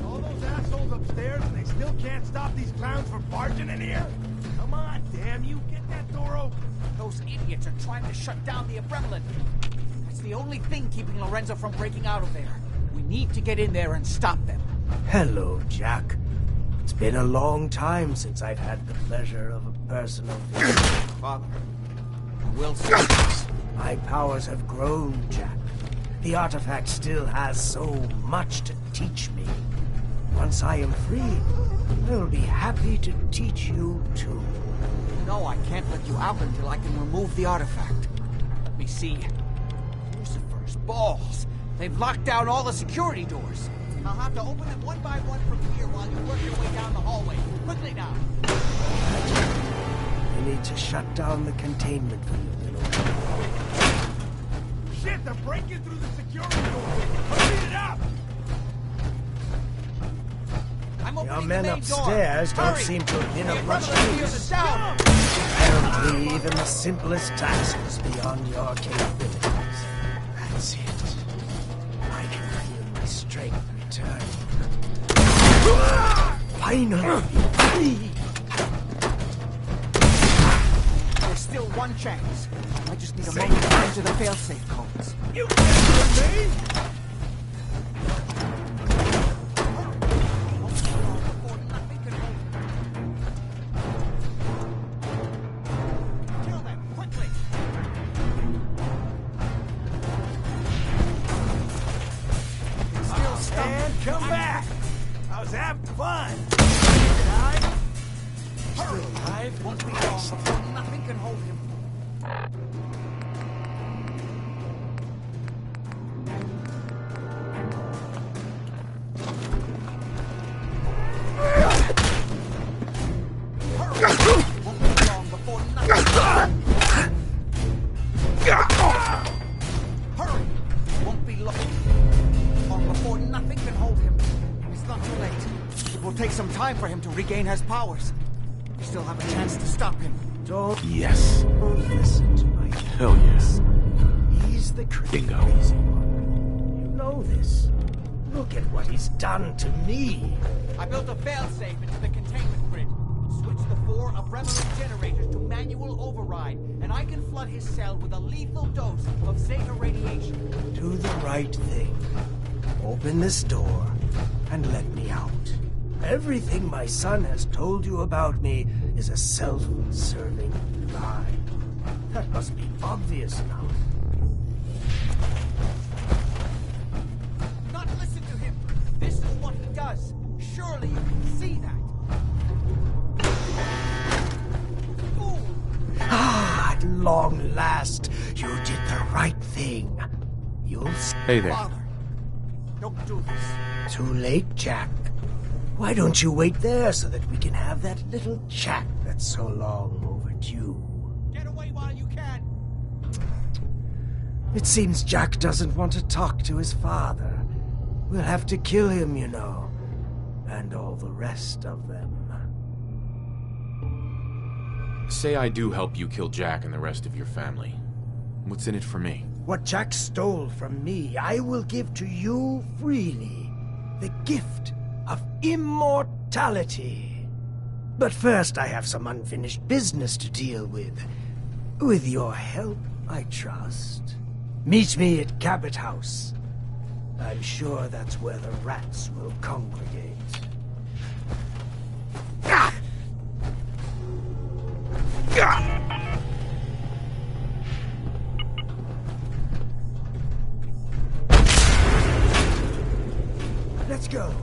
All those assholes upstairs and they still can't stop these clowns from barging in here? Come on, damn you, get that door open. Those idiots are trying to shut down the Abremlin. That's the only thing keeping Lorenzo from breaking out of there. We need to get in there and stop them. Hello, Jack. It's been a long time since I've had the pleasure of a personal visit. Father, I will say this. My powers have grown, Jack. The artifact still has so much to teach me. Once I am free, I will be happy to teach you too. No, I can't let you out until I can remove the artifact. Let me see. Lucifer's balls. They've locked down all the security doors. I'll have to open them one by one from here while you work your way down the hallway. Quickly now. You need to shut down the containment field in order. Shit, they're breaking through the security door. Hurry it up! Your men upstairs don't seem to have been of much use. Down. Apparently, even the simplest task is beyond your capabilities. That's it. I can feel my strength returning. Finally, free! There's still one chance. I just need a moment to enter the failsafe codes. You can't me! Come back! I was having fun! Hurry! Alive? Won't be long before nothing can hold him. Hurry! Won't be long before nothing. Hurry! Won't be long before nothing can hold him. It's not too late. It will take some time for him to regain his powers. We still have a chance to stop him. Don't Yes. listen to my Hell yes. He's the Bingo. crazy one. You know this. Look at what he's done to me. I built a failsafe into the containment grid. Switched the 4 Abremlin generators to manual override, and I can flood his cell with a lethal dose of Zeta radiation. Do the right thing. Open this door and let me out. Everything my son has told you about me is a self-serving lie. That must be obvious now. Not listen to him. This is what he does. Surely you can see that. Fool! Ah, at long last, you did the right thing. You'll Hey there. Father, don't do this. Too late, Jack. Why don't you wait there so that we can have that little chat that's so long overdue? Get away while you can. It seems Jack doesn't want to talk to his father. We'll have to kill him, you know. And all the rest of them. Say I do help you kill Jack and the rest of your family. What's in it for me? What Jack stole from me, I will give to you freely. The gift of immortality. But first I have some unfinished business to deal with. With your help, I trust. Meet me at Cabot House. I'm sure that's where the rats will congregate. Ah! Ah! Let's go.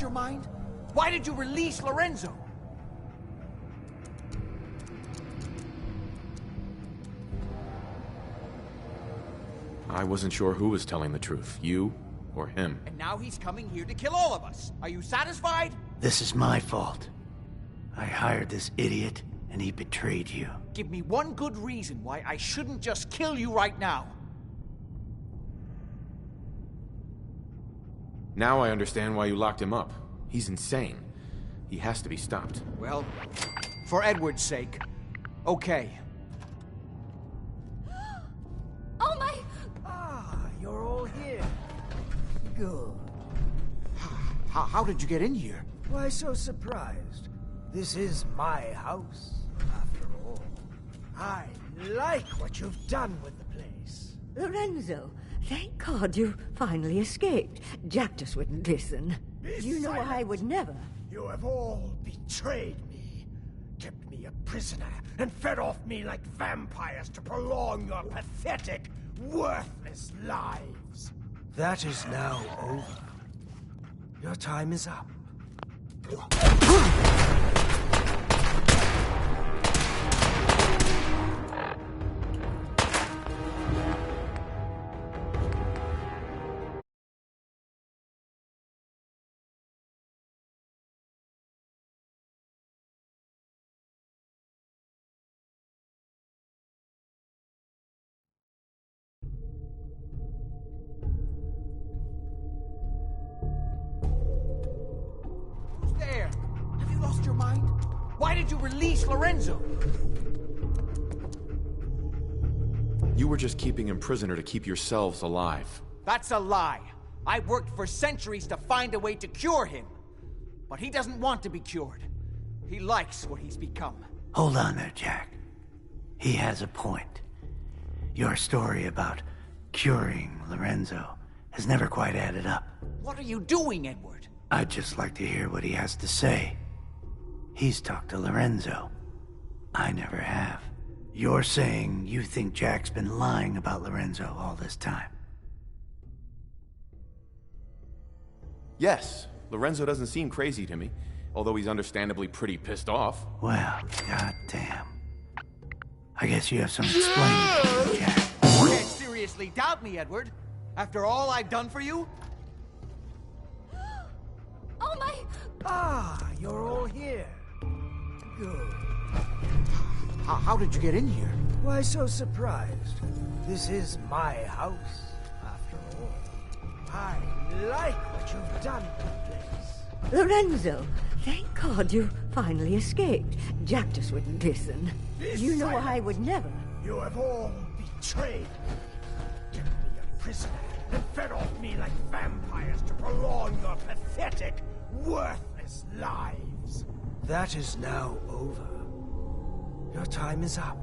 lost your mind? Why did you release Lorenzo? I wasn't sure who was telling the truth, you or him. And now he's coming here to kill all of us. Are you satisfied? This is my fault. I hired this idiot, and he betrayed you. Give me one good reason why I shouldn't just kill you right now. Now I understand why you locked him up. He's insane. He has to be stopped. Well, for Edward's sake, okay. Oh my... You're all here. Good. How did you get in here? Why so surprised? This is my house, after all. I like what you've done with the place. Lorenzo, thank God you finally escaped. Jack just wouldn't listen. You know I would never. You have all betrayed me, kept me a prisoner, and fed off me like vampires to prolong your pathetic, worthless lives. That is now over. Your time is up. There! Have you lost your mind? Why did you release Lorenzo? You were just keeping him prisoner to keep yourselves alive. That's a lie. I worked for centuries to find a way to cure him. But he doesn't want to be cured. He likes what he's become. Hold on there, Jack. He has a point. Your story about curing Lorenzo has never quite added up. What are you doing, Edward? I'd just like to hear what he has to say. He's talked to Lorenzo. I never have. You're saying you think Jack's been lying about Lorenzo all this time? Yes, Lorenzo doesn't seem crazy to me, although he's understandably pretty pissed off. Well, goddamn. I guess you have some explaining to do, Jack. You can't seriously doubt me, Edward. After all I've done for you? Oh my... You're all here. Good. How did you get in here? Why so surprised? This is my house, after all. I like what you've done with the place. Lorenzo, thank God you finally escaped. Jack just wouldn't listen. You know I would never. You have all betrayed me, kept me a prisoner, and fed off me like vampires to prolong your pathetic, worthless lives. That is now over. Your time is up.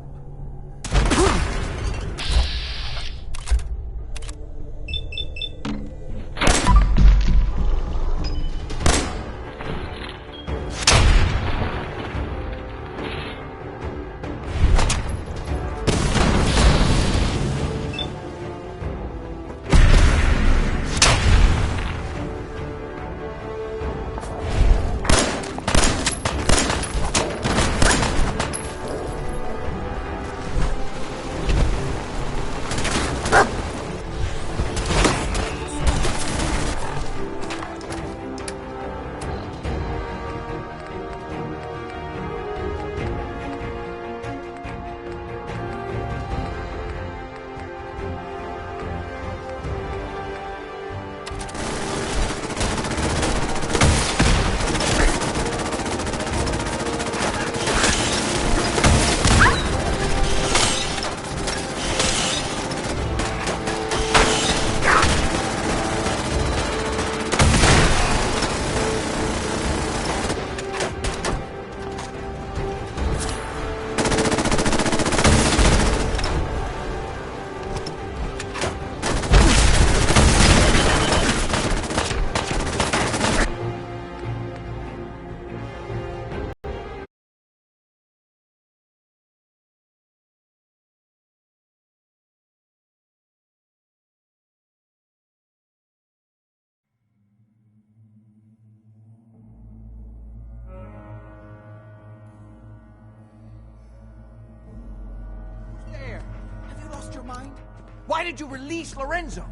Why did you release Lorenzo?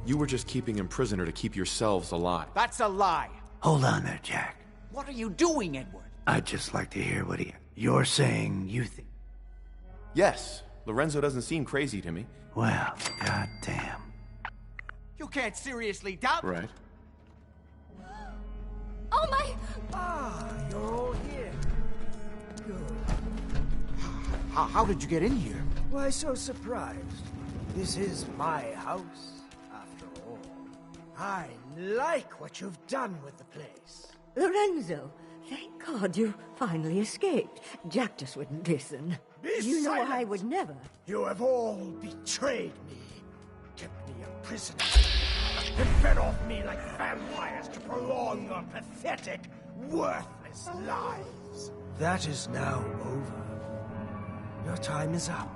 You were just keeping him prisoner to keep yourselves alive. That's a lie. Hold on there, Jack. What are you doing, Edward? I'd just like to hear what you're saying you think. Yes, Lorenzo doesn't seem crazy to me. Well, goddamn. You can't seriously doubt me. Right. Oh my! Ah, you're all here. Good. How did you get in here? Why so surprised? This is my house, after all. I like what you've done with the place. Lorenzo, thank God you finally escaped. Jack just wouldn't listen. You know I would never. You have all betrayed me, kept me a prisoner, and fed off me like vampires to prolong your pathetic, worthless lives. That is now over. Your time is up.